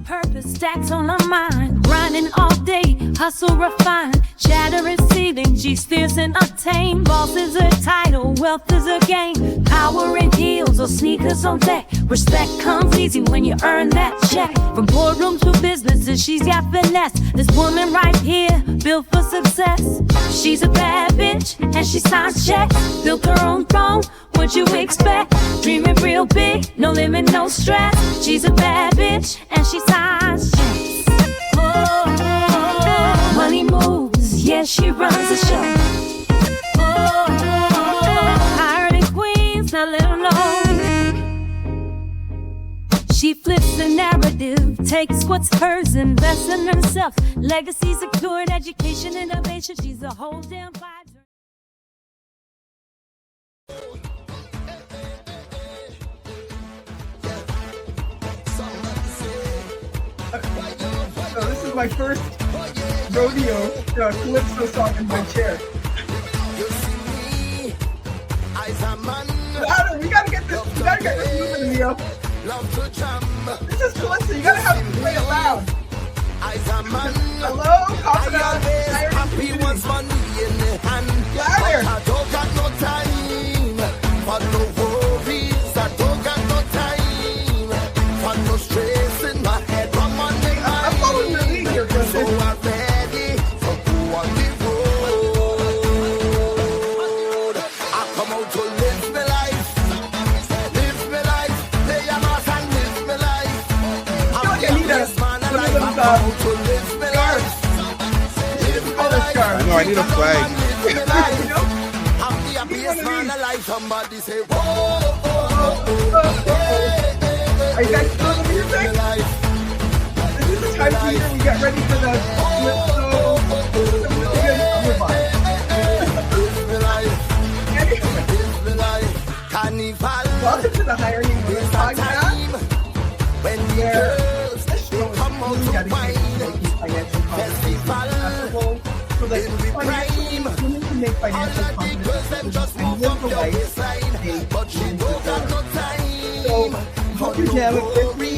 purpose, stacks on her mind. Grinding all day, hustle refined. Chatter is seething, she's fierce and untamed. Boss is her title, wealth is her game. Power in heels or sneakers on deck. Respect comes easy when you earn that check. From boardroom to businesses, she's got finesse. This woman right here, built for success. She's a bad bitch, and she signs checks. Built her own throne, what you expect? Dreaming real big, no limit, no stress. She's a bad bitch, and she signs checks. Oh, money moves, yeah, she runs the show. Oh, hired in Queens, now let her know. She flips the narrative, takes what's hers, invests in herself. Legacy secured, education, innovation. She's a whole damn vibe. So this is my first rodeo calypso song in my chair. Louder, we gotta get this moving in the This is calypso, you gotta have to play it loud. Hello, confidant. Happy one's money in the hand. Louder. I don't got no time for no worries. I don't got no time for no stress in my head. I'm on the I'm following your lead here, Clifton. So I'm ready to go on the road. I come out to live my life. Live my life. Play a mass and live my life. I'm the happiest man alive. I come out to live my life. I know, I need a flag. I'm the happiest man alive. Somebody say, whoa, oh, oh, oh, hey. Are you guys still in the music? This is the time of year we get ready for the Welcome to the Hiring Women Podcast. When girls come out to wine, festival, so that women can make financial contributions and live the life they So, hope you're jamming with me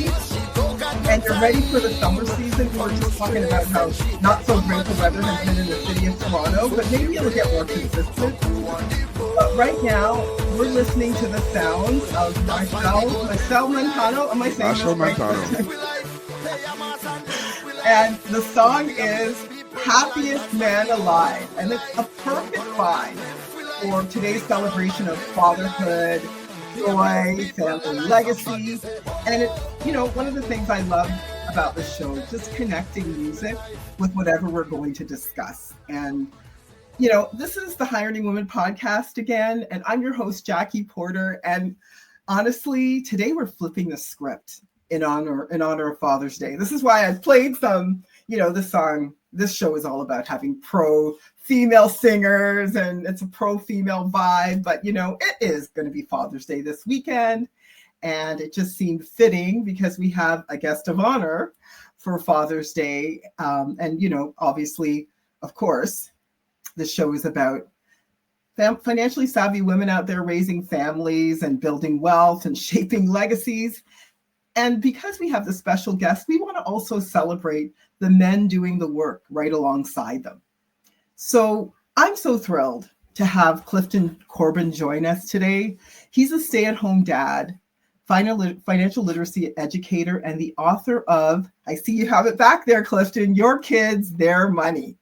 and you're ready for the summer season. We were just talking about how not so great the weather has been in the city of Toronto, but maybe it'll get more consistent. But right now, we're listening to the sounds of Marcel Montano. Am I saying that right? And the song is Happiest Man Alive. And it's a perfect vibe for today's celebration of fatherhood, joy, family legacy. And it's, one of the things I love about the show is just connecting music with whatever we're going to discuss. And this is the Hiring Women Podcast again, and I'm your host, Jackie Porter. And honestly, today we're flipping the script in honor of Father's Day. This is why I've played some, the song. This show is all about having pro-female singers, and it's a pro-female vibe. But, it is going to be Father's Day this weekend. And it just seemed fitting because we have a guest of honor for Father's Day. And, obviously, of course, the show is about financially savvy women out there raising families and building wealth and shaping legacies. And because we have the special guest, we want to also celebrate the men doing the work right alongside them. So I'm so thrilled to have Clifton Corbin join us today. He's a stay-at-home dad, financial literacy educator, and the author of, I see you have it back there, Clifton, Your Kids, Their Money.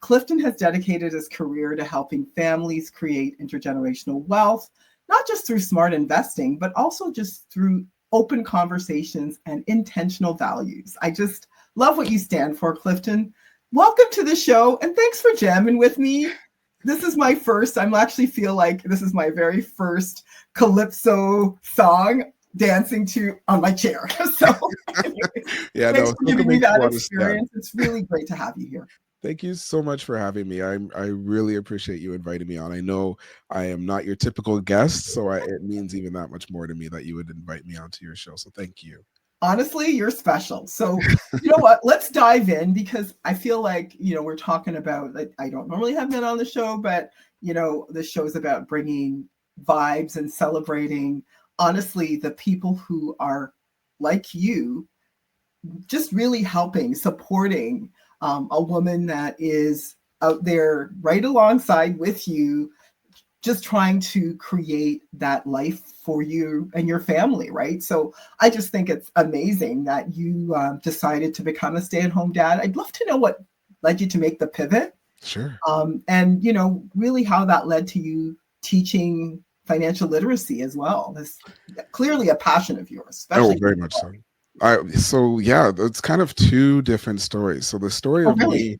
Clifton has dedicated his career to helping families create intergenerational wealth, not just through smart investing, but also just through open conversations and intentional values. I just love what you stand for, Clifton. Welcome to the show, and thanks for jamming with me. This is my first, I actually feel like this is my very first calypso song dancing to on my chair. So yeah, thanks for giving me that experience. It's really great to have you here. Thank you so much for having me. I really appreciate you inviting me on. I know I am not your typical guest, so it means even that much more to me that you would invite me onto your show. So thank you. Honestly, you're special. So you know what? Let's dive in because I feel like, we're talking about, like, I don't normally have men on the show, but, the show's about bringing vibes and celebrating, honestly, the people who are like you, just really helping, supporting a woman that is out there right alongside with you, just trying to create that life for you and your family, right? So I just think it's amazing that you decided to become a stay-at-home dad. I'd love to know what led you to make the pivot, Sure. and really how that led to you teaching financial literacy as well. That's clearly a passion of yours, Oh, especially. very much so. So yeah, it's kind of two different stories. So the story Oh, of really? me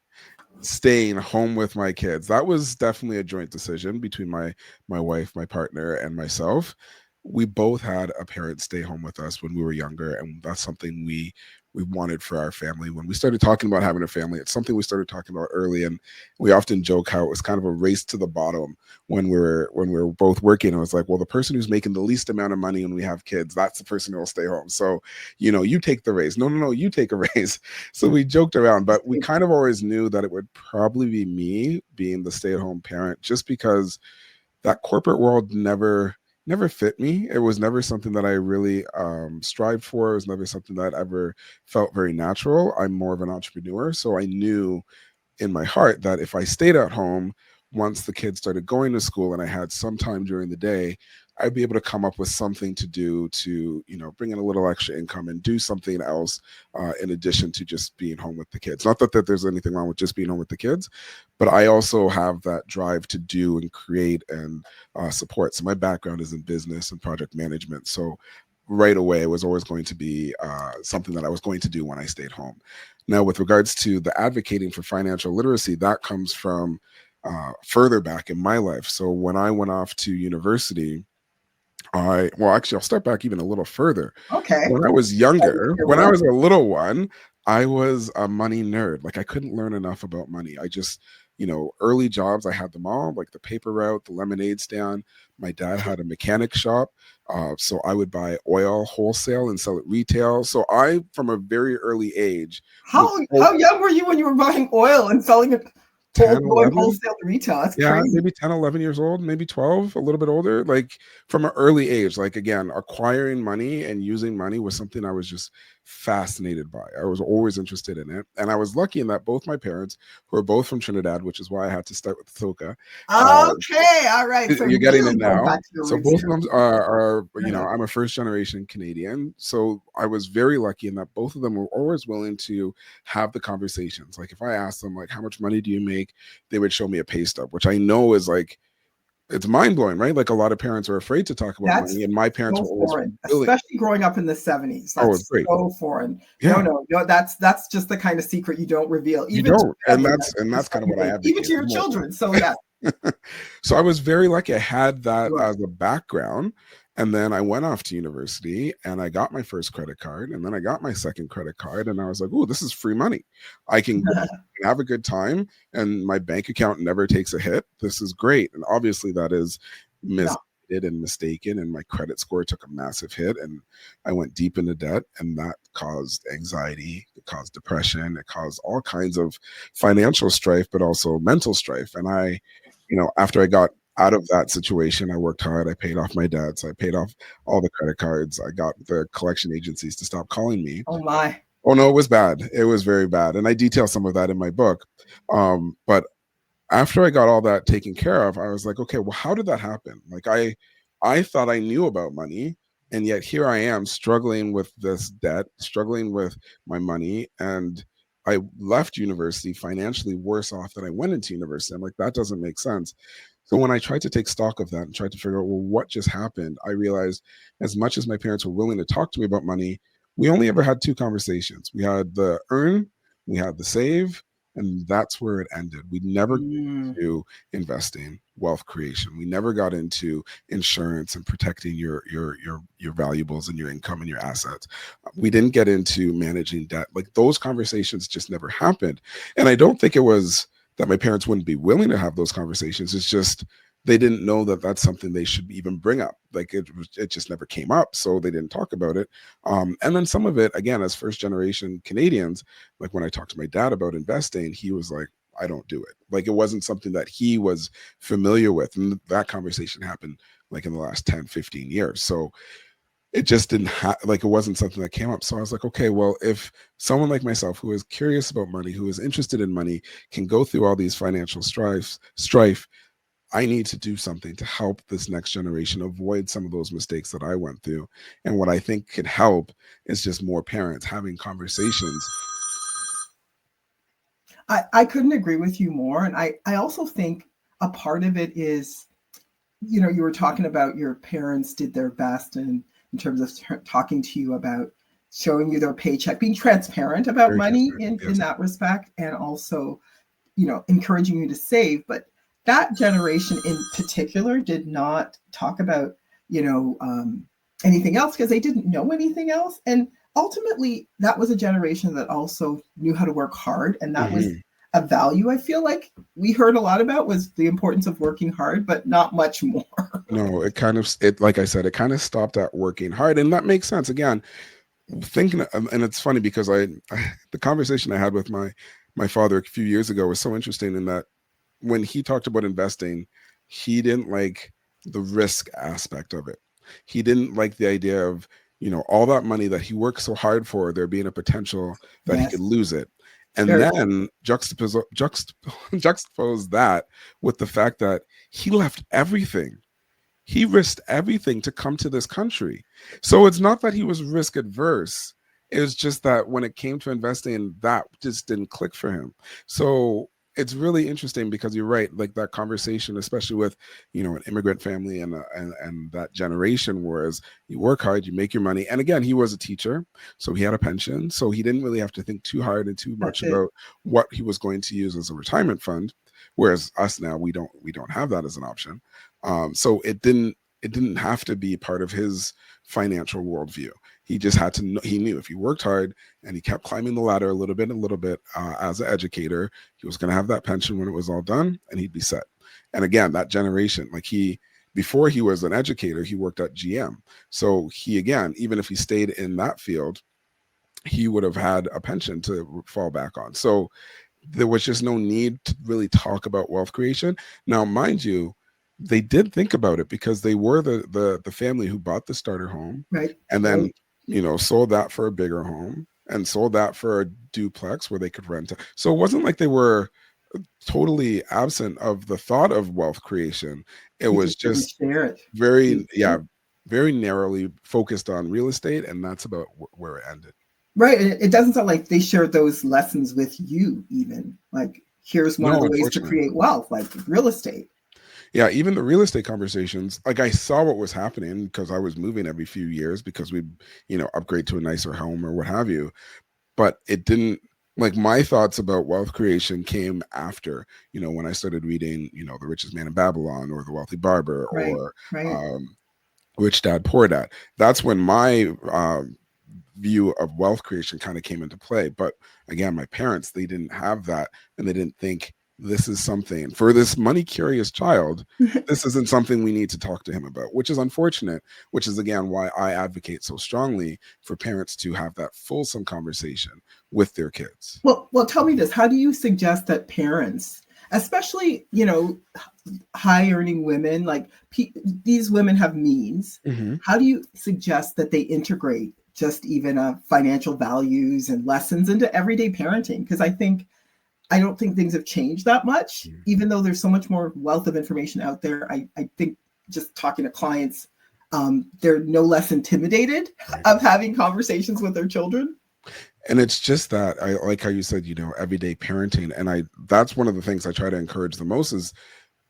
staying home with my kids, that was definitely a joint decision between my wife, my partner, and myself. We both had a parent stay home with us when we were younger, and that's something we wanted for our family. When we started talking about having a family, it's something we started talking about early, and we often joke how it was kind of a race to the bottom when we were both working. It was like, well, the person who's making the least amount of money when we have kids, that's the person who will stay home. So, you take the raise. No, no, no, you take a raise. So we joked around, but we kind of always knew that it would probably be me being the stay-at-home parent, just because that corporate world never fit me. It was never something that I really strived for. It was never something that ever felt very natural. I'm more of an entrepreneur, so I knew in my heart that if I stayed at home once the kids started going to school and I had some time during the day, I'd be able to come up with something to do to, bring in a little extra income and do something else in addition to just being home with the kids. Not that there's anything wrong with just being home with the kids, but I also have that drive to do and create and support. So my background is in business and project management. So right away, it was always going to be something that I was going to do when I stayed home. Now, with regards to the advocating for financial literacy, that comes from further back in my life. So when I went off to university, I'll step back even a little further. Okay. When I was Excited to younger, hear when I more. was a little one, I was a money nerd. Like I couldn't learn enough about money. I just, early jobs, I had them all, like the paper route, the lemonade stand. My dad had a mechanic shop. So I would buy oil wholesale and sell it retail. So I, from a very early age, was How young were you when you were buying oil and selling it, 10, going 11. wholesale to retail? That's Yeah, crazy. maybe 10, 11 years old, maybe 12, a little bit older, like from an early age. Like, again, acquiring money and using money was something I was just fascinated by. I was always interested in it. And I was lucky in that both my parents, who are both from Trinidad, which is why I had to start with Thoka. Okay, all right. So You're getting it really going now. back to your So roots both here. of them are, Yeah. I'm a first generation Canadian. So I was very lucky in that both of them were always willing to have the conversations. Like if I asked them, like, how much money do you make? They would show me a pay stub, which I know is like, it's mind blowing, right? Like a lot of parents are afraid to talk about That's money, and my parents so were always foreign, willing. especially growing up in the 70s. Oh, it's That's great. so foreign. No, Yeah, no, no. That's just the kind of secret you don't reveal, you even to don't, and family that's members, kind of what I even advocate to the your most. children. So yeah, So I was very lucky. I had that you are. as a background. And then I went off to university and I got my first credit card. And then I got my second credit card. And I was like, oh, this is free money. I can go and have a good time. And my bank account never takes a hit. This is great. And obviously, that is No, misguided and mistaken. And my credit score took a massive hit. And I went deep into debt. And that caused anxiety, it caused depression, it caused all kinds of financial strife, but also mental strife. And after I got out of that situation, I worked hard. I paid off my debts. I paid off all the credit cards. I got the collection agencies to stop calling me. oh my. Oh no, it was bad. It was very bad, and I detail some of that in my book. But after I got all that taken care of, I was like, okay, well, how did that happen? Like I thought I knew about money, and yet here I am struggling with this debt, struggling with my money, and I left university financially worse off than I went into university. I'm like, that doesn't make sense. So when I tried to take stock of that and tried to figure out, well, what just happened, I realized as much as my parents were willing to talk to me about money, we only ever had two conversations. We had the earn, we had the save, and that's where it ended. We never got Mm, into investing, wealth creation. We never got into insurance and protecting your valuables and your income and your assets. We didn't get into managing debt. Like those conversations just never happened. And I don't think it was that my parents wouldn't be willing to have those conversations. It's just they didn't know that that's something they should even bring up. Like it just never came up, so they didn't talk about it. And then some of it, again, as first generation Canadians, like when I talked to my dad about investing, he was like, I don't do it. Like it wasn't something that he was familiar with. And that conversation happened like in the last 10, 15 years. So it just didn't have, like, it wasn't something that came up. So I was like, okay, well, if someone like myself who is curious about money, who is interested in money, can go through all these financial strife, I need to do something to help this next generation avoid some of those mistakes that I went through. And what I think could help is just more parents having conversations. I couldn't agree with you more. And I also think a part of it is, you were talking about your parents did their best in terms of talking to you about showing you their paycheck, being transparent about Very money transparent. in Yes. that respect, and also, encouraging you to save. But that generation in particular did not talk about, you know, um, anything else because they didn't know anything else. And ultimately, that was a generation that also knew how to work hard. And that was Mhm. a value I feel like we heard a lot about was the importance of working hard, but not much more. No, it like I said, it kind of stopped at working hard, and that makes sense. Again, thinking, and it's funny because the conversation I had with my father a few years ago was so interesting in that when he talked about investing, he didn't like the risk aspect of it. He didn't like the idea of, all that money that he worked so hard for, there being a potential that he could Yes, lose it. And very. then juxtapose that with the fact that he left everything. He risked everything to come to this country. So it's not that he was risk adverse. It was just that when it came to investing, that just didn't click for him. So it's really interesting because you're right. Like that conversation, especially with, an immigrant family and that generation, whereas you work hard, you make your money. And again, he was a teacher, so he had a pension. So he didn't really have to think too hard and too much That's it. about what he was going to use as a retirement fund. Whereas us now, we don't have that as an option. So it didn't have to be part of his financial worldview. He just had to know, he knew if he worked hard and he kept climbing the ladder a little bit as an educator, he was going to have that pension when it was all done and he'd be set. And again, that generation, like before he was an educator, he worked at GM. So he, again, even if he stayed in that field, he would have had a pension to fall back on. So there was just no need to really talk about wealth creation. Now, mind you, they did think about it because they were the family who bought the starter home Right, and right. then, sold that for a bigger home and sold that for a duplex where they could rent it. So it wasn't like they were totally absent of the thought of wealth creation. It They was just didn't just share it. very, yeah, very narrowly focused on real estate, and that's about where it ended. Right. And it doesn't sound like they shared those lessons with you, even. Like, here's one of No, the ways to unfortunately. create wealth, like real estate. Yeah, even the real estate conversations, like I saw what was happening because I was moving every few years because we'd, upgrade to a nicer home or what have you. But it didn't, like, my thoughts about wealth creation came after, when I started reading, The Richest Man in Babylon or The Wealthy Barber Right, or right. um, Rich Dad Poor Dad. That's when my view of wealth creation kind of came into play. But again, my parents, they didn't have that and they didn't think this is something for this money curious child. This isn't something we need to talk to him about, which is unfortunate, which is again why I advocate so strongly for parents to have that fulsome conversation with their kids. Well, tell me this. How do you suggest that parents, especially, high earning women, like these women have means, Mhm. how do you suggest that they integrate just even financial values and lessons into everyday parenting? Because I don't think things have changed that much, even though there's so much more wealth of information out there. I think just talking to clients, they're no less intimidated Right. of having conversations with their children. And it's just that I like how you said, everyday parenting. And that's one of the things I try to encourage the most is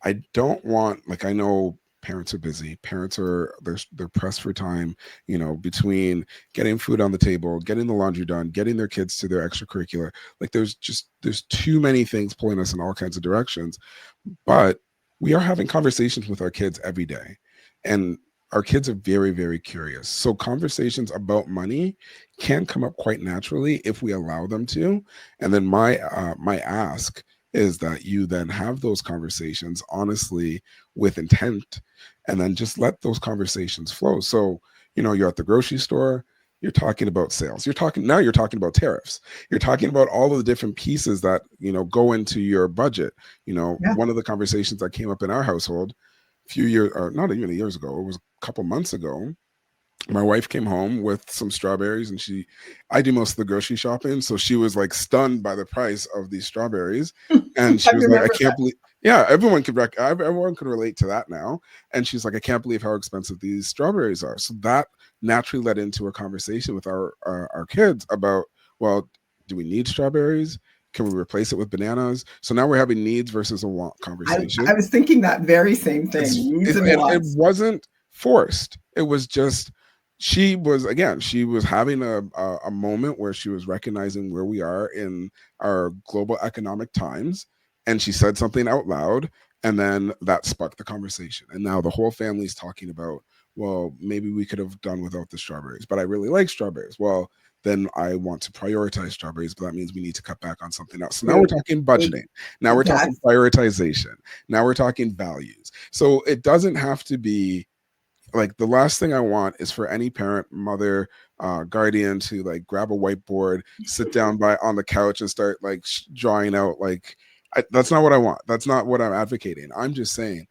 I don't want, like, I know parents are busy. Parents they're pressed for time, between getting food on the table, getting the laundry done, getting their kids to their extracurricular. Like there's too many things pulling us in all kinds of directions. But we are having conversations with our kids every day. And our kids are very, very curious. So conversations about money can come up quite naturally if we allow them to. And then my ask is that you then have those conversations honestly with intent and then just let those conversations flow. So, you're at the grocery store, you're talking about sales. You're talking about tariffs. You're talking about all of the different pieces that, go into your budget. Yeah. One of the conversations that came up in our household a few years, or not even years ago, it was a couple months ago, My wife came home with some strawberries, and I do most of the grocery shopping, so she was like stunned by the price of these strawberries, and I she was like, I remember can't that. believe. Yeah, everyone could relate to that now. And she's like, I can't believe how expensive these strawberries are. So that naturally led into a conversation with our kids about, well, do we need strawberries? Can we replace it with bananas? So now we're having needs versus a want I conversation. was thinking that very same thing, needs and It wants. wasn't forced. It was just she was having a moment where she was recognizing where we are in our global economic times, and she said something out loud, and then that sparked the conversation, and now the whole family's talking about, well, maybe we could have done without the strawberries, but I really like strawberries. Well, then I want to prioritize strawberries, but that means we need to cut back on something else. So now we're True. talking budgeting. Now we're talking That's prioritization. Now we're talking values. So it doesn't have to be like, the last thing I want is for any parent, mother, guardian to like grab a whiteboard, sit down by on the couch and start like drawing out like that's not what I want. That's not what I'm advocating. I'm just saying,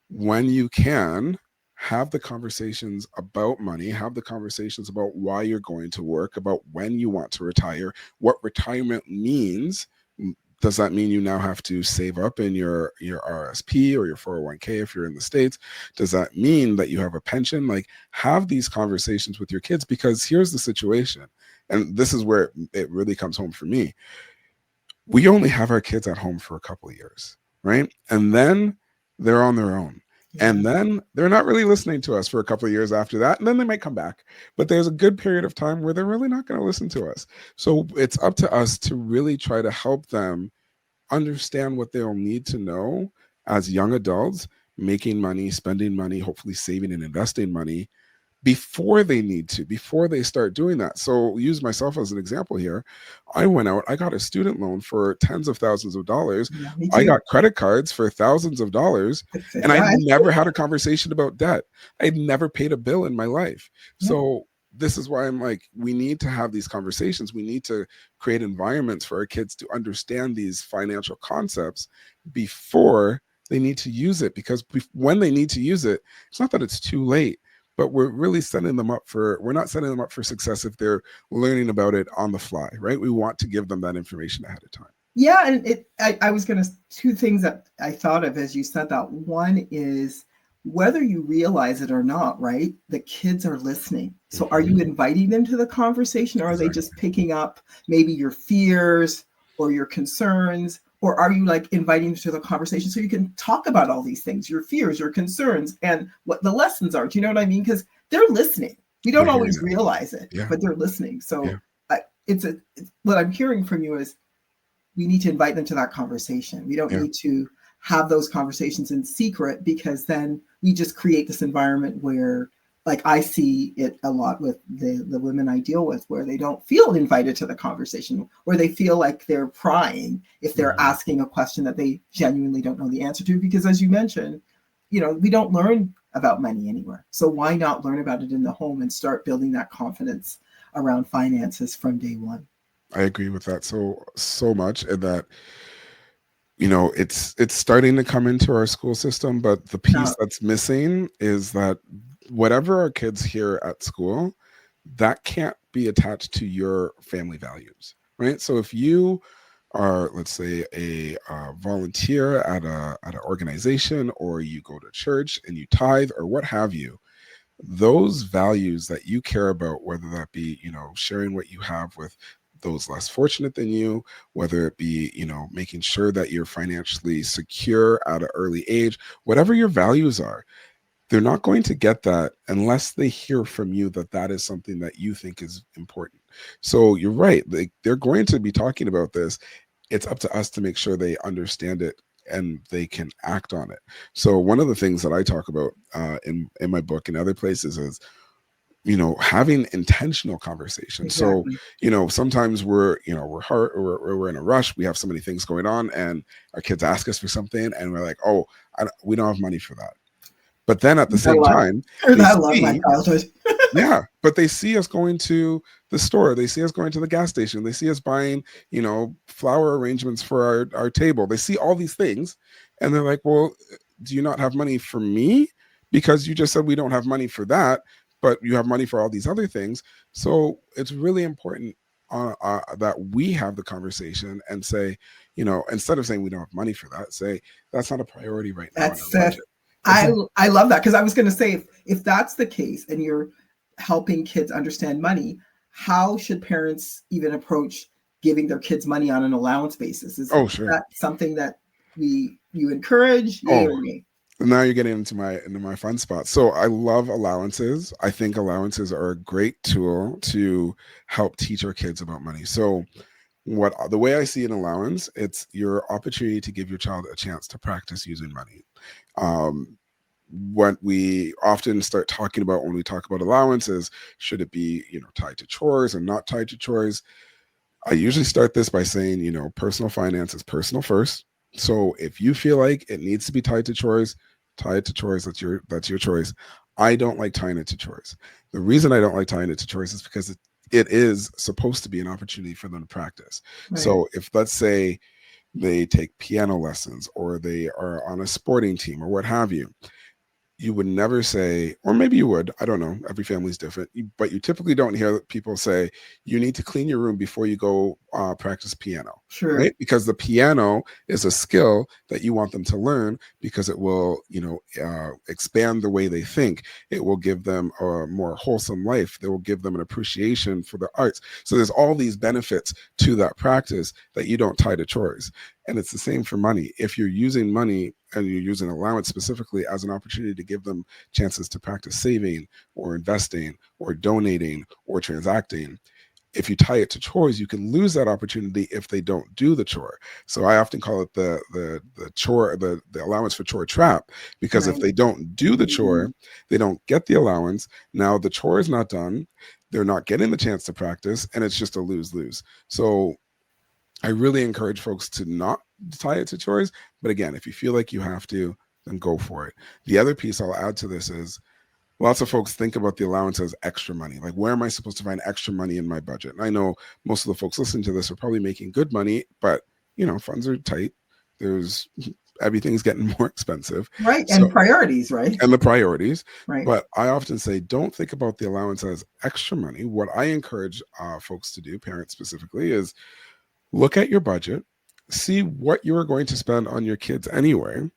when you can, have the conversations about money, have the conversations about why you're going to work, about when you want to retire, what retirement means. Does that mean you now have to save up in your RSP or your 401k if you're in the States? Does that mean that you have a pension? Like, have these conversations with your kids, because here's the situation. And this is where it really comes home for me. We only have our kids at home for a couple of years, right? And then they're on their own. yeah. And then they're not really listening to us for a couple of years after that. And then they might come back. But there's a good period of time where they're really not going to listen to us. So it's up to us to really try to help them understand what they'll need to know as young adults, making money, spending money, hopefully saving and investing money before they start doing that. So use myself as an example here. I went out, I got a student loan for tens of thousands of dollars. Yeah, me I too. got credit cards for thousands of dollars, and I'd Yeah, never had a conversation about debt. I'd never paid a bill in my life. yeah. So this is why I'm like, we need to have these conversations. We need to create environments for our kids to understand these financial concepts before they need to use it, because when they need to use it, it's not that it's too late, but we're not setting them up for success if they're learning about it on the fly, right? We want to give them that information ahead of time. Yeah, and I was going to, two things that I thought of as you said that. One is, whether you realize it or not, right? The kids are listening. So are you inviting them to the conversation, or are they Exactly. just picking up maybe your fears or your concerns? Or are you like inviting them to the conversation so you can talk about all these things, your fears, your concerns, and what the lessons are? Do you know what I mean? Because they're listening. We don't They're hearing always it. realize it, Yeah. but they're listening. Yeah. So what I'm hearing from you is, we need to invite them to that conversation. We don't Yeah. need to have those conversations in secret, because then we just create this environment where, like, I see it a lot with the women I deal with, where they don't feel invited to the conversation, where they feel like they're prying if they're asking a question that they genuinely don't know the answer to. Because as you mentioned, we don't learn about money anywhere. So why not learn about it in the home and start building that confidence around finances from day one? I agree with that so much, and that it's starting to come into our school system, but the piece Now, that's missing is that whatever our kids hear at school, that can't be attached to your family values, right? So if you are, let's say, a volunteer at an organization, or you go to church and you tithe or what have you, those values that you care about, whether that be, sharing what you have with those less fortunate than you, whether it be, making sure that you're financially secure at an early age, whatever your values are, they're not going to get that unless they hear from you that that is something that you think is important. So you're right. They're going to be talking about this. It's up to us to make sure they understand it and they can act on it. So one of the things that I talk about in my book and other places is, having intentional conversations. So, exactly. sometimes we're in a rush. We have so many things going on, and our kids ask us for something, and we're like, oh, we don't have money for that. But then at the I same love, time, they I love my see, childhood. yeah, but they see us going to the store. They see us going to the gas station. They see us buying, flower arrangements for our table. They see all these things, and they're like, well, do you not have money for me? Because you just said we don't have money for that. but you have money for all these other things. So it's really important that we have the conversation and say, instead of saying we don't have money for that, say that's not a priority right now in our That's budget. I love that, because I was going to say, if that's the case and you're helping kids understand money, how should parents even approach giving their kids money on an allowance basis? Is that something that you encourage? Yay or nay? Now you're getting into my fun spot. So I love allowances. I think allowances are a great tool to help teach our kids about money. So the way I see an allowance, it's your opportunity to give your child a chance to practice using money. What we often start talking about when we talk about allowances, should it be, tied to chores and not tied to chores? I usually start this by saying, personal finance is personal first. So if you feel like it needs to be tied to chores, tie it to chores. That's your choice. I don't like tying it to chores. The reason I don't like tying it to chores is because it is supposed to be an opportunity for them to practice. Right. So if, let's say, they take piano lessons or they are on a sporting team or what have you, you would never say, or maybe you would, I don't know, every family's different, but you typically don't hear people say, you need to clean your room before you go practice piano. Sure. Right? Because the piano is a skill that you want them to learn, because it will, expand the way they think. It will give them a more wholesome life. It will give them an appreciation for the arts. So there's all these benefits to that practice that you don't tie to chores. And it's the same for money. If you're using money and you're using allowance specifically as an opportunity to give them chances to practice saving or investing or donating or transacting, if you tie it to chores, you can lose that opportunity if they don't do the chore. So I often call it the chore, the allowance for chore trap, because if they don't do the chore, they don't get the allowance. Now the chore is not done. They're not getting the chance to practice, and it's just a lose-lose. So I really encourage folks to not tie it to chores. But again, if you feel like you have to, then go for it. The other piece I'll add to this is, lots of folks think about the allowance as extra money. Like, where am I supposed to find extra money in my budget? And I know most of the folks listening to this are probably making good money, but funds are tight. Everything's getting more expensive. Right. And priorities, right? And the priorities. Right. But I often say, don't think about the allowance as extra money. What I encourage folks to do, parents specifically, is look at your budget, see what you are going to spend on your kids anyway,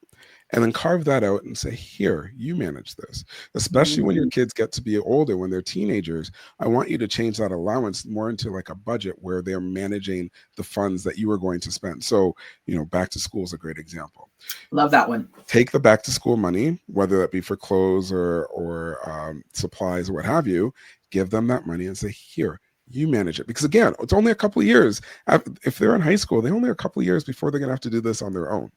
and then carve that out and say, here, you manage this. Especially when your kids get to be older, when they're teenagers, I want you to change that allowance more into like a budget where they're managing the funds that you are going to spend. So, back to school is a great example. Love that one. Take the back to school money, whether that be for clothes or supplies or what have you, give them that money and say, here, you manage it. Because again, it's only a couple of years. If they're in high school, they're only a couple of years before they're going to have to do this on their own.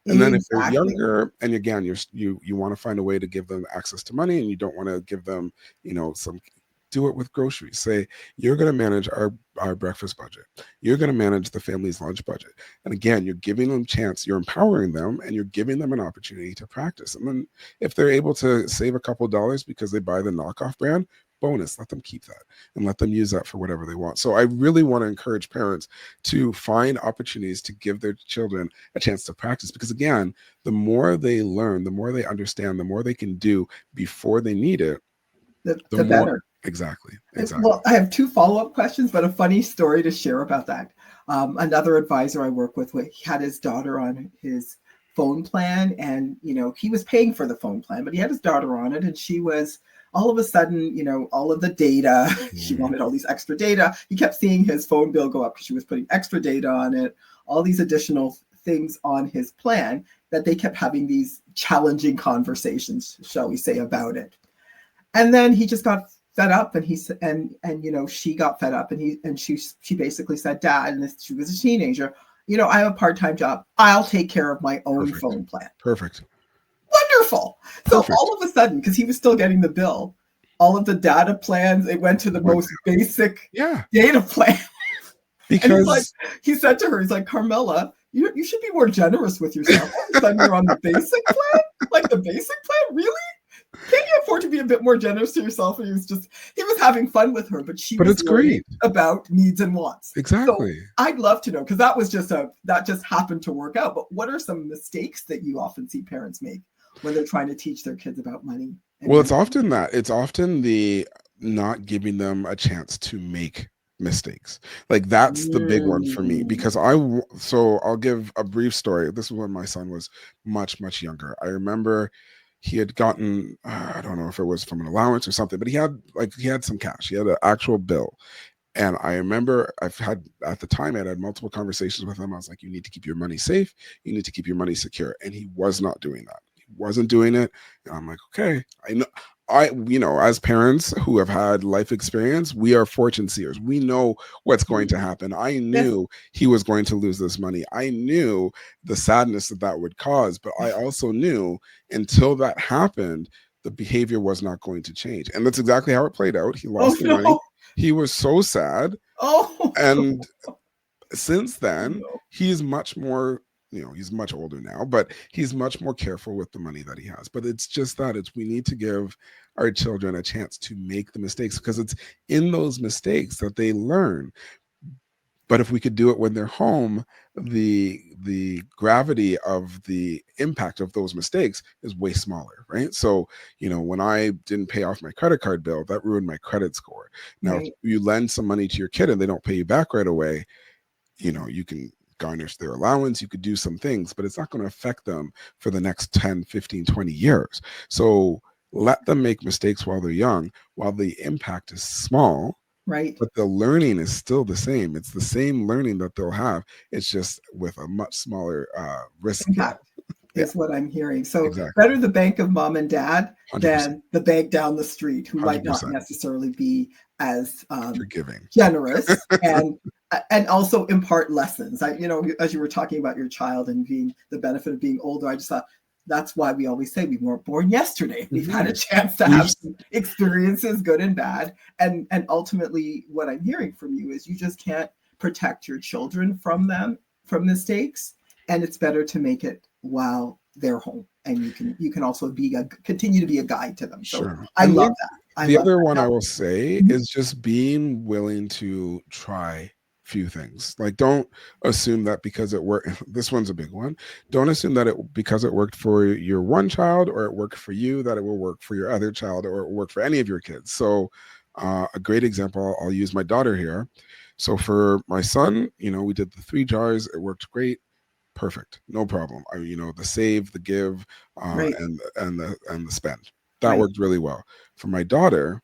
And then if they're younger, and again, you want to find a way to give them access to money, and you don't want to give them, do it with groceries. Say, you're going to manage our breakfast budget. You're going to manage the family's lunch budget. And again, you're giving them chance, you're empowering them, and you're giving them an opportunity to practice. And then if they're able to save a couple of dollars because they buy the knockoff brand, bonus, let them keep that and let them use that for whatever they want. So I really want to encourage parents to find opportunities to give their children a chance to practice, because again, the more they learn, the more they understand, the more they can do before they need it, the more, better. Exactly. Well, I have two follow-up questions, but a funny story to share about that. Another advisor I work with, he had his daughter on his phone plan, and he was paying for the phone plan, but he had his daughter on it, and she was all of a sudden, all of the data, she wanted all these extra data. He kept seeing his phone bill go up because she was putting extra data on it, all these additional things on his plan, that they kept having these challenging conversations, shall we say, about it. And then he just got fed up, and she got fed up, and she basically said, Dad, and she was a teenager, I have a part-time job. I'll take care of my own phone plan. Perfect. Wonderful. So all of a sudden, because he was still getting the bill, all of the data plans, it went to the most basic data plan. Because and he said to her, he's like, Carmela, you should be more generous with yourself. All of a sudden you're on the basic plan? Like the basic plan? Really? Can't you afford to be a bit more generous to yourself? And he was having fun with her, but was worried about needs and wants. Exactly. So I'd love to know, because that just happened to work out. But what are some mistakes that you often see parents make when they're trying to teach their kids about money? And Well, you're it's often that. It's often the not giving them a chance to make mistakes. Like that's the big one for me mm, because so I'll give a brief story. This was when my son was much younger. I remember he had gotten I don't know if it was from an allowance or something, but he had some cash. He had an actual bill. And I remember I've had at the time I had multiple conversations with him. I was like, you need to keep your money safe. You need to keep your money secure. And he was not doing that. He wasn't doing it. And I'm like, okay, I know as parents who have had life experience, we are fortune seers. We know what's going to happen. I yes, knew he was going to lose this money. I knew the sadness that that would cause, but I also knew until that happened, the behavior was not going to change. And that's exactly how it played out. He oh lost the money. no, He was so sad. oh And since then, no, he's much more, he's much older now, but he's much more careful with the money that he has. But it's just that we need to give our children a chance to make the mistakes because it's in those mistakes that they learn. But if we could do it when they're home, the gravity of the impact of those mistakes is way smaller, right? So, when I didn't pay off my credit card bill, that ruined my credit score. Now, if right, you lend some money to your kid and they don't pay you back right away, you can garnish their allowance, you could do some things, but it's not going to affect them for the next 10, 15, 20 years. So let them make mistakes while they're young, while the impact is small, right. but the learning is still the same. It's the same learning that they'll have. It's just with a much smaller risk scale. Impact Yeah, is what I'm hearing. So exactly. better the bank of mom and dad 100%. than the bank down the street, who might not 100%. necessarily be as Forgiving. generous and also impart lessons. As you were talking about your child and being the benefit of being older, I just thought that's why we always say we weren't born yesterday. We've had a chance to We've have some experiences, good and bad, and ultimately, what I'm hearing from you is you just can't protect your children from mistakes, and it's better to make it while they're home, and you can also continue to be a guide to them. So Sure. I And love that. I the love other that. one I Now, will say mhm, is just being willing to try few things. Like don't assume that because it worked this one's a big one. Don't assume that it because it worked for your one child or it worked for you that it will work for your other child or it will work for any of your kids. So a great example, I'll use my daughter here. So for my son, we did the 3 jars, it worked great. Perfect, no problem. The save, the give, right, and the spend. That right, worked really well. For my daughter,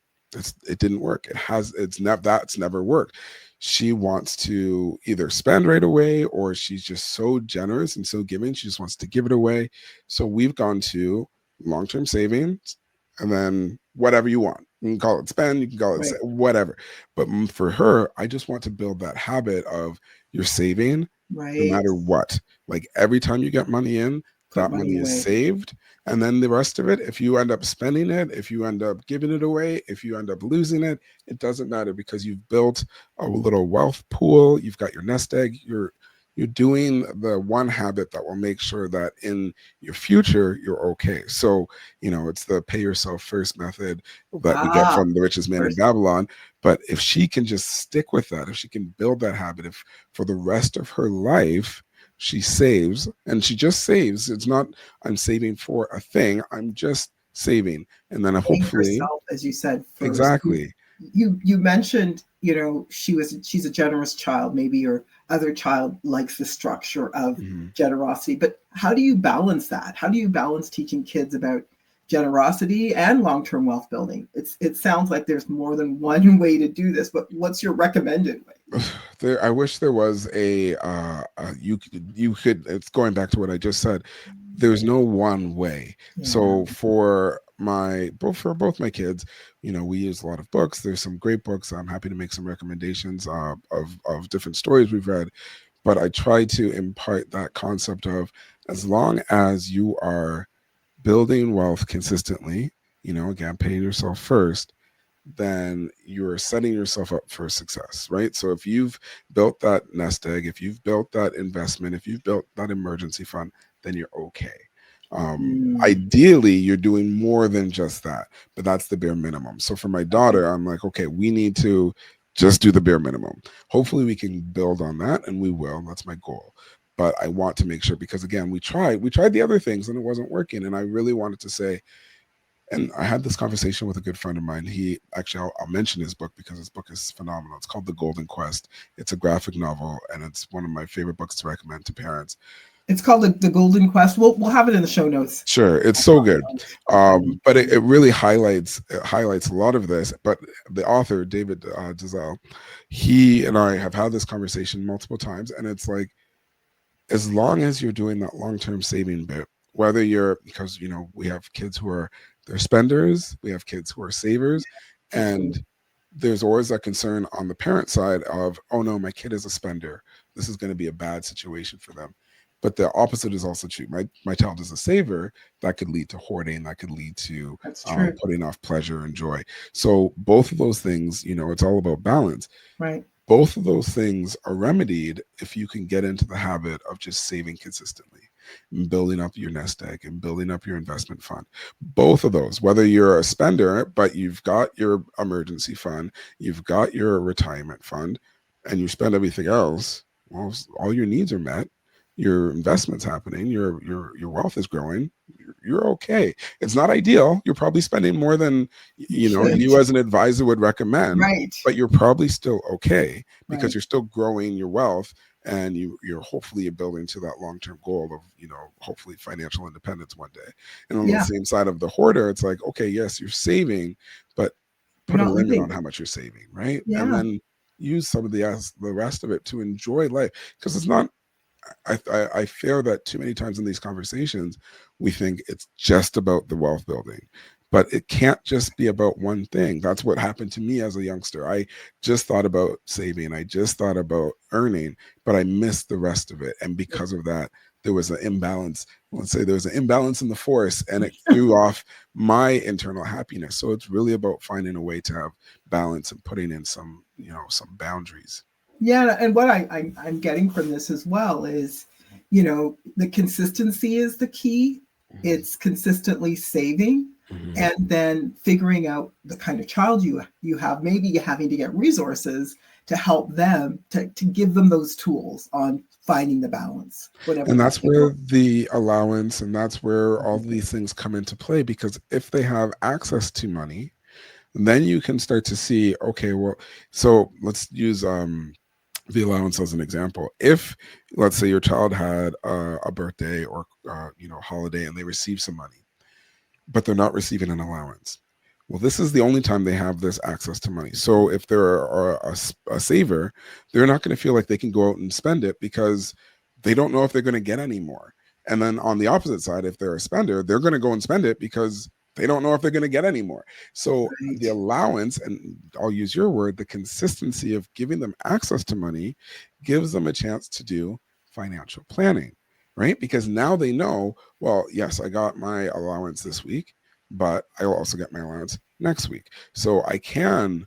it didn't work. That's never worked. She wants to either spend right away or she's just so generous and so giving. She just wants to give it away. So we've gone to long-term savings and then whatever you want. You can call it spend, you can call it right, whatever. But for her, I just want to build that habit of you're saving no right. matter what. Like every time you get money in, Put that money money is away. saved. And then the rest of it, if you end up spending it, if you end up giving it away, if you end up losing it, it doesn't matter because you've built a little wealth pool. You've got your nest egg. You're doing the one habit that will make sure that in your future you're okay. So, it's the pay yourself first method that we get Ah, from the richest man in first, Babylon. But if she can just stick with that, if she can build that habit, if for the rest of her life she saves and she just saves, it's not I'm saving for a thing, I'm just saving. And then paying hopefully, herself, as you said, first. exactly. You mentioned, she's a generous child. Maybe your other child likes the structure of Mhm. generosity, but how do you balance that? How do you balance teaching kids about generosity and long-term wealth building? It sounds like there's more than one way to do this, but what's your recommended way? I wish there was you could it's going back to what I just said. There's no one way. Yeah, So for both my kids, we use a lot of books. There's some great books. I'm happy to make some recommendations of different stories we've read, but I try to impart that concept of as long as you are building wealth consistently, again, paying yourself first, then you're setting yourself up for success, right? So if you've built that nest egg, if you've built that investment, if you've built that emergency fund, then you're okay. mm, Ideally, you're doing more than just that, but that's the bare minimum. So for my okay, daughter, I'm like, okay, we need to just do the bare minimum. Hopefully, we can build on that, and we will. That's my goal. But I want to make sure because again, we tried the other things and it wasn't working, and I really wanted to say And I had this conversation with a good friend of mine. He actually, I'll mention his book because his book is phenomenal. It's called The Golden Quest. It's a graphic novel, and it's one of my favorite books to recommend to parents. It's called the Golden Quest. We'll have it in the show notes. Sure, it's so good. But it really highlights a lot of this. But the author, David Dazal, he and I have had this conversation multiple times, and it's like, as long as you're doing that long-term saving bit, whether you're, because we have kids who are, they're spenders, we have kids who are savers, and there's always that concern on the parent side of, oh no, my kid is a spender, this is going to be a bad situation for them. But the opposite is also true. My child is a saver. That could lead to hoarding. That could lead to putting off pleasure and joy. So both of those things, it's all about balance. Right. Both of those things are remedied if you can get into the habit of just saving consistently and building up your nest egg and building up your investment fund. Both of those, whether you're a spender, but you've got your emergency fund, you've got your retirement fund, and you spend everything else, well, all your needs are met. Your investment's happening, your wealth is growing, you're okay. It's not ideal. You're probably spending more than you as an advisor would recommend, right? But you're probably still okay because you're still growing your wealth, and you're hopefully building to that long-term goal of hopefully financial independence one day. And on the same side of the hoarder, it's like, okay, yes, you're saving, but put a limit on how much you're saving, right? And then use some of the rest of it to enjoy life, because it's not. I fear that too many times in these conversations, we think it's just about the wealth building, but it can't just be about one thing. That's what happened to me as a youngster. I just thought about saving. I just thought about earning, but I missed the rest of it. And because of that, there was an imbalance. Let's say there was an imbalance in the force, and it threw off my internal happiness. So it's really about finding a way to have balance and putting in some boundaries. Yeah, and what I'm getting from this as well is, the consistency is the key. Mm-hmm. It's consistently saving, and then figuring out the kind of child you have. Maybe having to get resources to help them, to give them those tools on finding the balance. And that's where the allowance, and that's where all these things come into play, because if they have access to money, then you can start to see, okay, well, so let's use the allowance as an example. If, let's say, your child had a birthday or holiday, and they receive some money, but they're not receiving an allowance, well, this is the only time they have this access to money. So if they're a saver, they're not going to feel like they can go out and spend it because they don't know if they're going to get any more. And then on the opposite side, if they're a spender, they're going to go and spend it because they don't know if they're going to get any more. So the allowance, and I'll use your word, the consistency of giving them access to money gives them a chance to do financial planning, right? Because now they know, well, yes, I got my allowance this week, but I will also get my allowance next week. So I can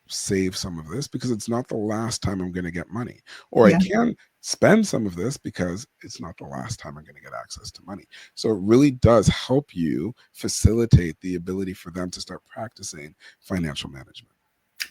save some of this because it's not the last time I'm going to get money, or I can spend some of this because it's not the last time I'm going to get access to money. So it really does help you facilitate the ability for them to start practicing financial management.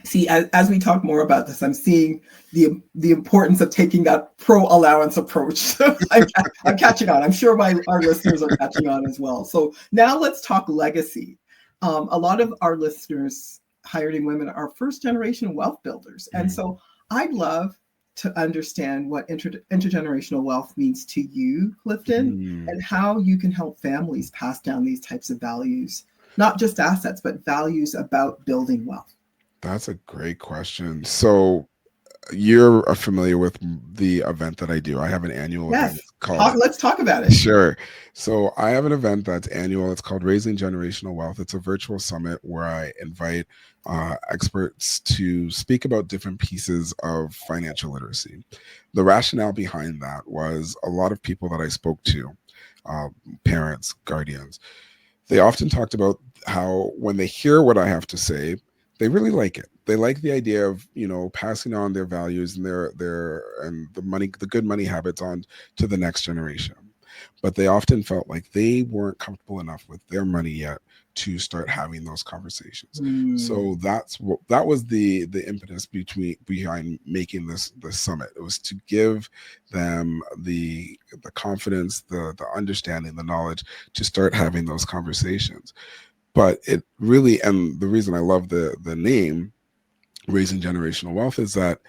See, as we talk more about this, I'm seeing the importance of taking that pro-allowance approach. So I'm catching on. I'm sure our listeners are catching on as well. So now let's talk legacy. A lot of our listeners, hiring women, are first-generation wealth builders. And so I'd love to understand what intergenerational wealth means to you, Clifton, and how you can help families pass down these types of values, not just assets, but values about building wealth. That's a great question. So you're familiar with the event that I do. I have an annual event called... Let's talk about it. Sure. So I have an event that's annual. It's called Raising Generational Wealth. It's a virtual summit where I invite experts to speak about different pieces of financial literacy. The rationale behind that was a lot of people that I spoke to, parents, guardians, they often talked about how when they hear what I have to say, they really like it. They like the idea of, passing on their values and the good money habits on to the next generation. But they often felt like they weren't comfortable enough with their money yet to start having those conversations. So that was the impetus behind making this summit. It was to give them the confidence, the understanding, the knowledge to start having those conversations. But it really, and the reason I love the name Raising Generational Wealth is that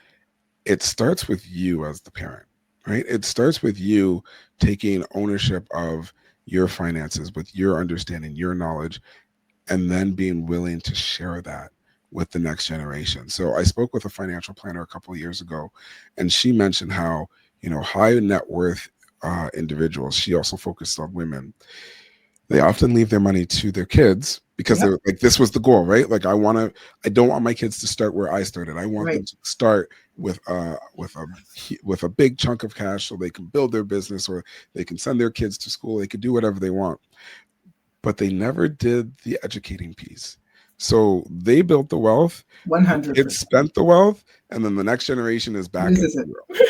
it starts with you as the parent, right? It starts with you taking ownership of your finances with your understanding, your knowledge, and then being willing to share that with the next generation. So I spoke with a financial planner a couple of years ago, and she mentioned how, high net worth individuals, she also focused on women, they often leave their money to their kids because Yep. they're like, this was the goal, right? Like, I don't want my kids to start where I started. I want them Right. to start with a big chunk of cash so they can build their business, or they can send their kids to school. They could do whatever they want, but they never did the educating piece. So they built the wealth, the kids 100%. spent the wealth, and then the next generation is back at Loses it. zero.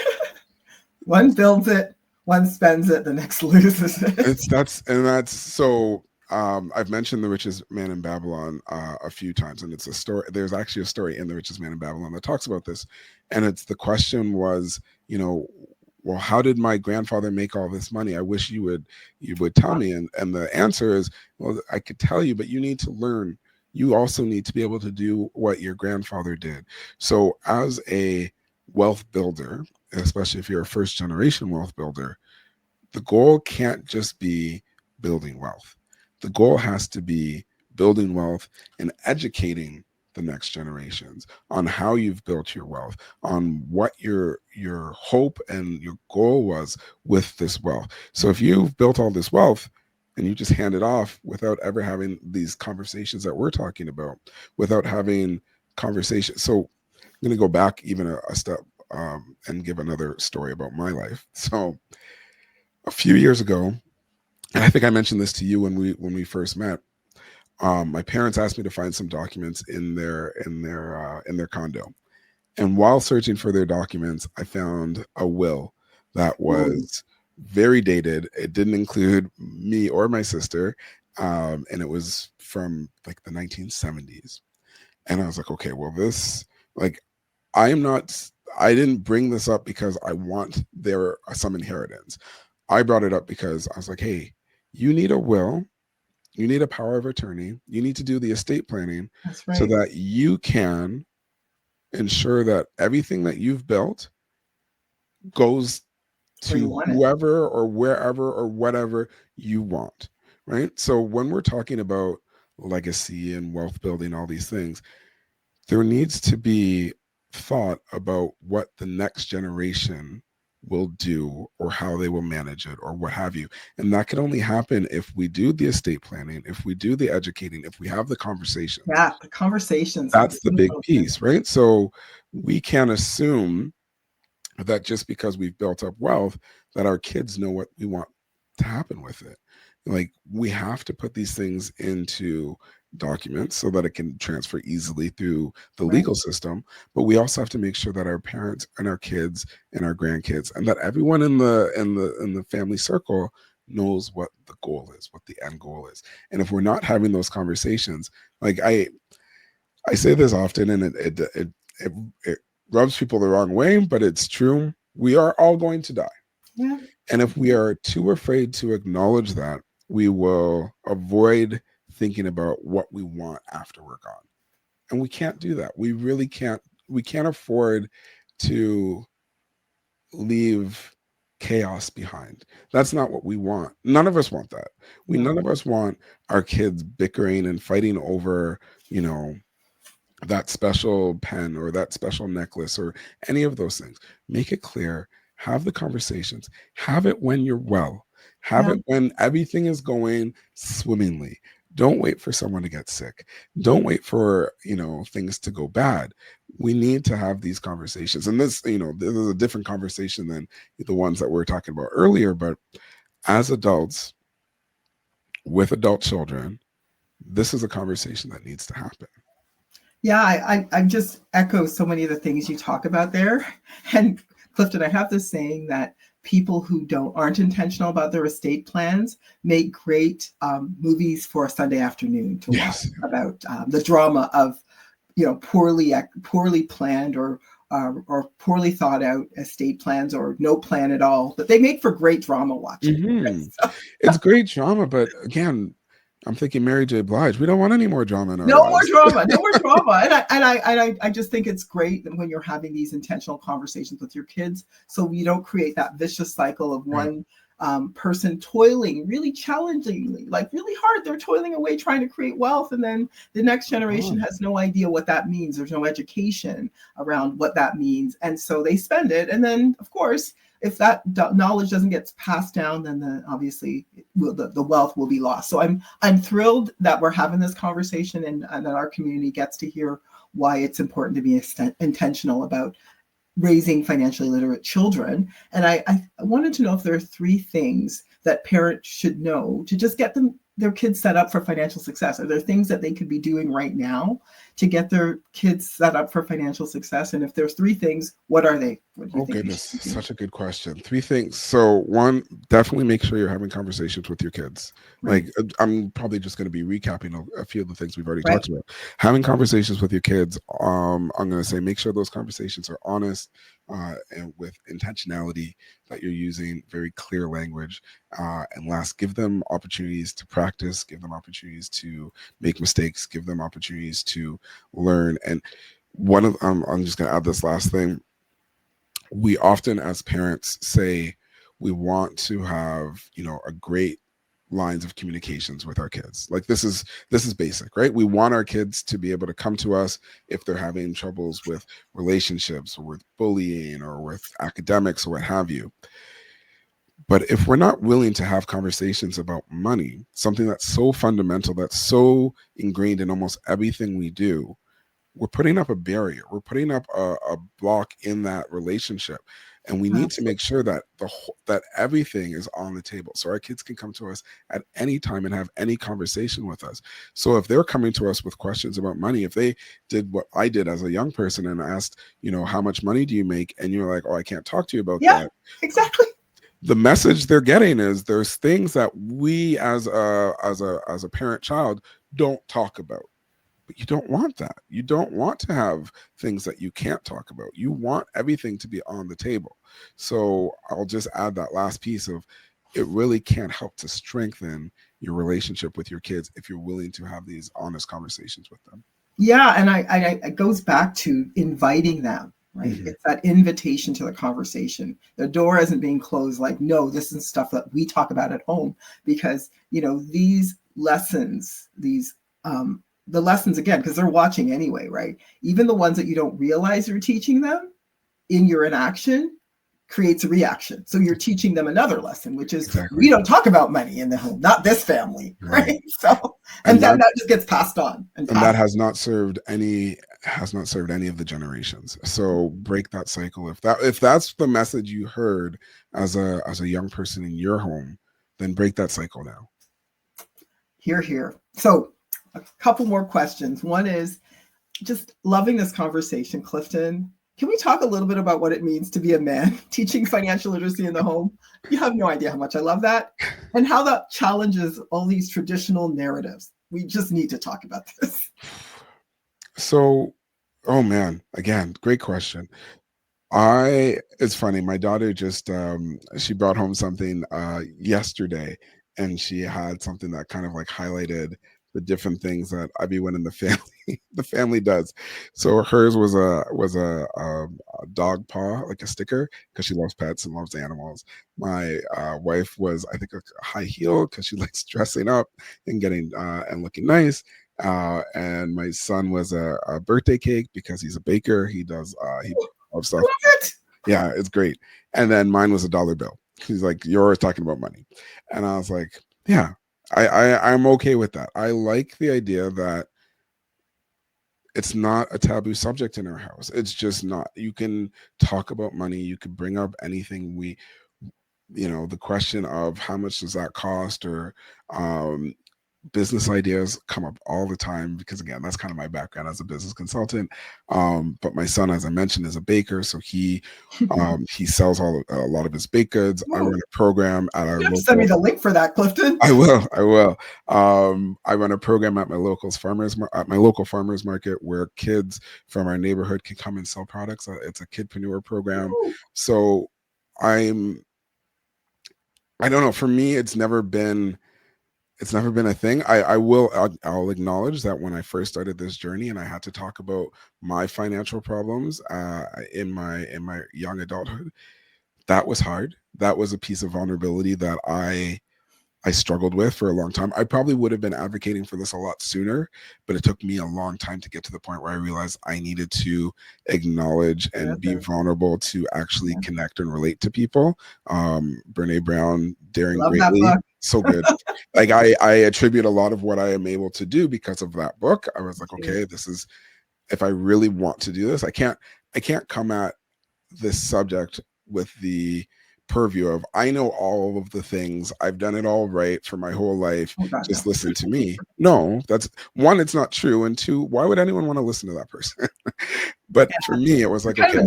One builds it, one spends it, the next loses it. That's so. I've mentioned The Richest Man in Babylon a few times, and it's a story. There's actually a story in The Richest Man in Babylon that talks about this, and it's the question was, well, how did my grandfather make all this money? I wish you would tell me. And the answer is, well, I could tell you, but you need to learn. You also need to be able to do what your grandfather did. So as a wealth builder, especially if you're a first generation wealth builder, the goal can't just be building wealth. The goal has to be building wealth and educating the next generations on how you've built your wealth, on what your hope and your goal was with this wealth. So if you've built all this wealth and you just hand it off without ever having these conversations that we're talking about, without having conversations. So I'm going to go back even a step and give another story about my life. So a few years ago, and I think I mentioned this to you when we first met. My parents asked me to find some documents in their condo, and while searching for their documents, I found a will that was very dated. It didn't include me or my sister, and it was from like the 1970s. And I was like, okay, well, this, like, I am not. I didn't bring this up because I want there some inheritance. I brought it up because I was like, hey, you need a will, you need a power of attorney, you need to do the estate planning That's so right. that you can ensure that everything that you've built goes Where you to want it. whoever or wherever or whatever you want, right? So when we're talking about legacy and wealth building, all these things, there needs to be thought about what the next generation will do or how they will manage it or what have you. And that can only happen if we do the estate planning, if we do the educating, if we have the conversations. Yeah, the conversations are That's the so big important. piece, right? So we can't assume that just because we've built up wealth that our kids know what we want to happen with it. Like, we have to put these things into documents so that it can transfer easily through the Right. legal system, but we also have to make sure that our parents and our kids and our grandkids and that everyone in the family circle knows what the goal is, what the end goal is. And if we're not having those conversations, like I say this often, and it rubs people the wrong way, but it's true. We are all going to die. Yeah. And if we are too afraid to acknowledge that, we will avoid thinking about what we want after we're gone. And we can't do that. We really can't. We can't afford to leave chaos behind. That's not what we want. None of us want that. No. None of us want our kids bickering and fighting over, that special pen or that special necklace or any of those things. Make it clear, have the conversations, have it when you're well, have Yeah. it when everything is going swimmingly. Don't wait for someone to get sick. Don't wait for, things to go bad. We need to have these conversations. And this is a different conversation than the ones that we were talking about earlier. But as adults with adult children, this is a conversation that needs to happen. Yeah, I just echo so many of the things you talk about there. And Clifton, I have this saying that people who aren't intentional about their estate plans make great movies for a Sunday afternoon to watch about the drama of poorly planned or poorly thought out estate plans or no plan at all. But they make for great drama watching. Mm-hmm. It's great drama, but again, I'm thinking Mary J. Blige. We don't want any more drama in our No more lives. drama, no more drama. And I just think it's great when you're having these intentional conversations with your kids, so you don't create that vicious cycle of Right. one person toiling really challengingly, like really hard. They're toiling away trying to create wealth, and then the next generation has no idea what that means. There's no education around what that means, and so they spend it. And then, of course, if that knowledge doesn't get passed down, then obviously the wealth will be lost. So I'm thrilled that we're having this conversation, and that our community gets to hear why it's important to be intentional about raising financially literate children. And I wanted to know if there are 3 things that parents should know to just get their kids set up for financial success. Are there things that they could be doing right now to get their kids set up for financial success? And if there's 3 things, what are they? What do you Oh think? goodness, such a good question. 3 things. So one, definitely make sure you're having conversations with your kids. Right. Like I'm probably just going to be recapping a few of the things we've already Right. talked about. Having conversations with your kids. I'm going to say make sure those conversations are honest and with intentionality, that you're using very clear language. And last, give them opportunities to practice, give them opportunities to make mistakes, give them opportunities to learn. And one of I'm just going to add this last thing. We often as parents say we want to have, a great lines of communications with our kids. Like this is basic, right? We want our kids to be able to come to us if they're having troubles with relationships or with bullying or with academics or what have you. But if we're not willing to have conversations about money, something that's so fundamental, that's so ingrained in almost everything we do, we're putting up a barrier. We're putting up a block in that relationship, and we need to make sure that that everything is on the table, so our kids can come to us at any time and have any conversation with us. So if they're coming to us with questions about money, if they did what I did as a young person and asked, how much money do you make, and you're like, oh, I can't talk to you about Yeah, that. exactly. The message they're getting is there's things that we as a parent child don't talk about. But you don't want that. You don't want to have things that you can't talk about. You want everything to be on the table. So I'll just add that last piece of it really can't help to strengthen your relationship with your kids if you're willing to have these honest conversations with them. Yeah, and it goes back to inviting them, right? Mm-hmm. It's that invitation to the conversation. The door isn't being closed like, no, this is stuff that we talk about at home, because, these lessons, the lessons, again, because they're watching anyway, right? Even the ones that you don't realize you're teaching them in your inaction creates a reaction. So you're teaching them another lesson, which is we don't talk about money in the home, not this family, right? So and then that just gets passed on, and that has not served any of the generations. So break that cycle. If that's the message you heard as a young person in your home, then break that cycle now. Here. So a couple more questions. One is just loving this conversation, Clifton. Can we talk a little bit about what it means to be a man teaching financial literacy in the home? You have no idea how much I love that, and how that challenges all these traditional narratives. We just need to talk about this. So, oh man, again, great question. It's funny. My daughter just she brought home something yesterday, and she had something that kind of like highlighted the different things that everyone in the family does. So hers was a dog paw, like a sticker, because she loves pets and loves animals. My wife was, I think, a high heel because she likes dressing up and getting and looking nice. And my son was a birthday cake because he's a baker. He does he loves stuff. Yeah, it's great. And then mine was a dollar bill. He's like, you're always talking about money. And I was like, yeah, I'm okay with that. I like the idea that it's not a taboo subject in our house. It's just not. You can talk about money. You can bring up anything. The question of how much does that cost, or business ideas come up all the time, because again, that's kind of my background as a business consultant. But my son, as I mentioned, is a baker, so he sells a lot of his baked goods. I run a program at our local. Send me the link for that, Clifton. I will. I run a program at my local farmers market, where kids from our neighborhood can come and sell products. It's a kidpreneur program. Ooh. So I don't know. For me, it's never been It's never been a thing. I'll acknowledge that when I first started this journey and I had to talk about my financial problems in my young adulthood, that was hard. That was a piece of vulnerability that I struggled with for a long time. I probably would have been advocating for this a lot sooner, but it took me a long time to get to the point where I realized I needed to acknowledge and be vulnerable to actually connect and relate to people. Brene Brown, Daring Love that Greatly, book. so good. Like I attribute a lot of what I am able to do because of that book. I was like, okay, this is, if I really want to do this, I can't come at this subject with the purview of I know all of the things, I've done it all right for my whole life, just listen to me. No, that's one, it's not true, and two, why would anyone want to listen to that person? But for me it was like, okay,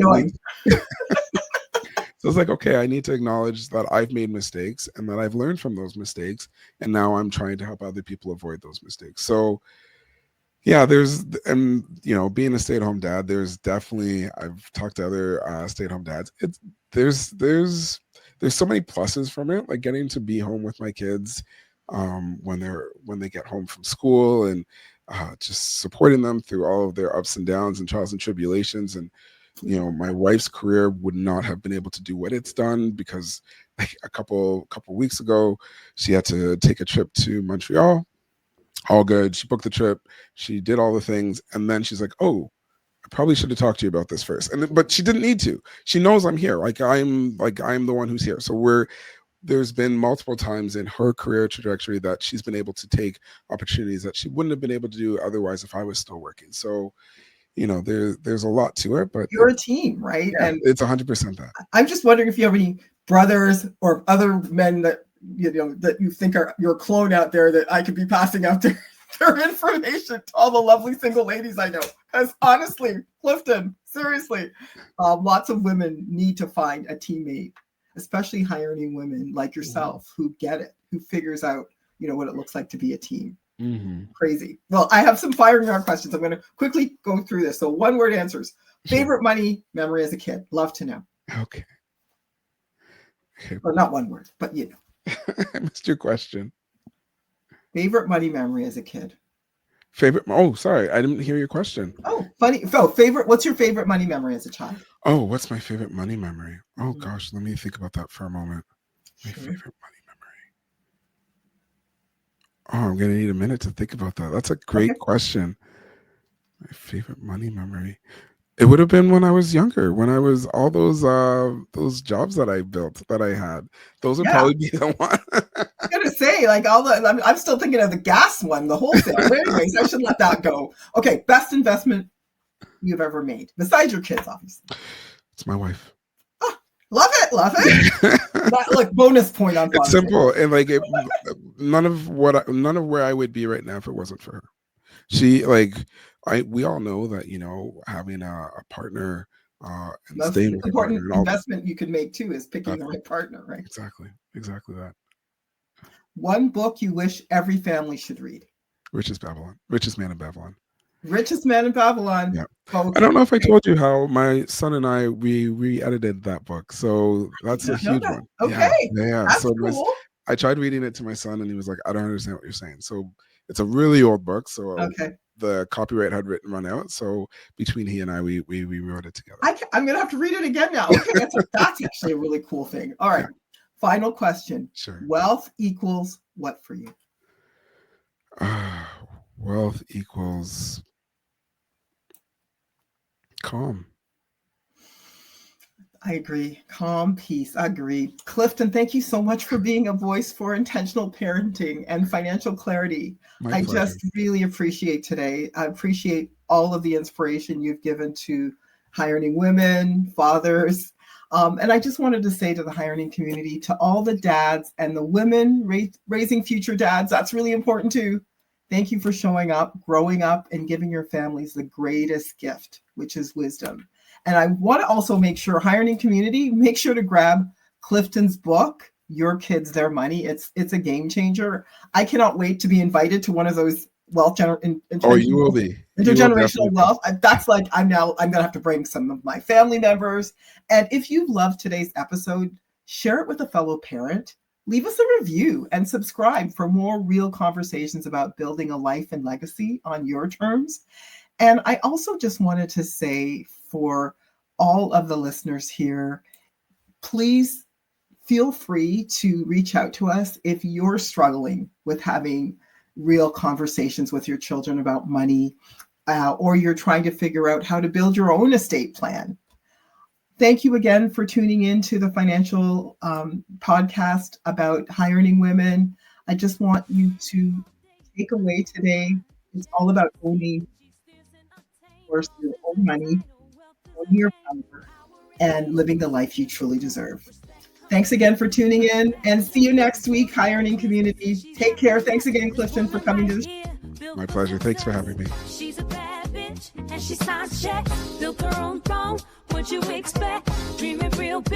so it's like, okay, I need to acknowledge that I've made mistakes and that I've learned from those mistakes, and now I'm trying to help other people avoid those mistakes. So yeah, and being a stay-at-home dad, there's definitely, I've talked to other stay-at-home dads, it's there's so many pluses from it, like getting to be home with my kids when they get home from school, and just supporting them through all of their ups and downs and trials and tribulations. And my wife's career would not have been able to do what it's done, because like a couple weeks ago she had to take a trip to Montreal. All good. She booked the trip. She did all the things. And then she's like, oh, I probably should have talked to you about this first. But she didn't need to. She knows I'm here. I'm the one who's here. So there's been multiple times in her career trajectory that she's been able to take opportunities that she wouldn't have been able to do otherwise if I was still working. So, there's a lot to it, but you're a team, right? Yeah, and it's 100% that. I'm just wondering if you have any brothers or other men that that you think are your clone out there that I could be passing out their information to all the lovely single ladies I know. Because honestly, Clifton, seriously, lots of women need to find a teammate, especially high-earning women like yourself who get it, who figures out what it looks like to be a team. Crazy. Well, I have some firing round questions. I'm going to quickly go through this. So one-word answers. Favorite money memory as a kid? Love to know. Okay. Or not one word, but I missed your question. Favorite money memory as a kid? Oh, sorry, I didn't hear your question. Oh, funny. So, what's your favorite money memory as a child? Oh, what's my favorite money memory? Oh gosh, let me think about that for a moment. My favorite money memory. Oh, I'm gonna need a minute to think about that. That's a great question. My favorite money memory. It would have been when I was younger, when I was all those jobs that I built, that I had. Those would probably be the one. I'm gonna say, like, I'm still thinking of the gas one, the wholesale. But anyways, I should let that go. Okay, best investment you've ever made, besides your kids, obviously. It's my wife. Oh, love it. Look, bonus point on. It's simple, and like none of where I would be right now if it wasn't for her. She we all know that having a partner and staying with important investment you could make too is picking the right partner, right? Exactly that. One book you wish every family should read? Richest Man in Babylon. Richest Man in Babylon. Yeah. Okay. I don't know if I told you how my son and I we edited that book, so that's a huge one. Okay. Yeah. That's so cool. I tried reading it to my son, and he was like, "I don't understand what you're saying." So it's a really old book. So the copyright had run out. So between he and I, we wrote it together. I'm gonna have to read it again now. Okay, that's actually a really cool thing. All right. Yeah. Final question. Sure. Wealth equals what for you? Wealth equals calm. I agree. Calm, peace. I agree. Clifton, thank you so much for being a voice for intentional parenting and financial clarity. I just really appreciate today. I appreciate all of the inspiration you've given to high-earning women, fathers. And I just wanted to say to the high-earning community, to all the dads and the women raising future dads, that's really important too. Thank you for showing up, growing up, and giving your families the greatest gift, which is wisdom. And I want to also make sure, high-earning community, make sure to grab Clifton's book, Your Kids, Their Money. It's a game changer. I cannot wait to be invited to one of those wealth you will be. Intergenerational wealth. That's like, I'm going to have to bring some of my family members. And if you loved today's episode, share it with a fellow parent, leave us a review and subscribe for more real conversations about building a life and legacy on your terms. And I also just wanted to say for all of the listeners here, please feel free to reach out to us if you're struggling with having real conversations with your children about money, or you're trying to figure out how to build your own estate plan. Thank you again for tuning in to the financial podcast about high earning women. I just want you to take away today, it's all about owning, of course, your own money, owning your power, and living the life you truly deserve. Thanks again for tuning in, and see you next week, high earning community. Take care. Thanks again, Clifton, for coming to the show. My pleasure. Thanks for having me. She's a bad bitch and she signs checks, built her own throne. What you expect? Dreaming real big.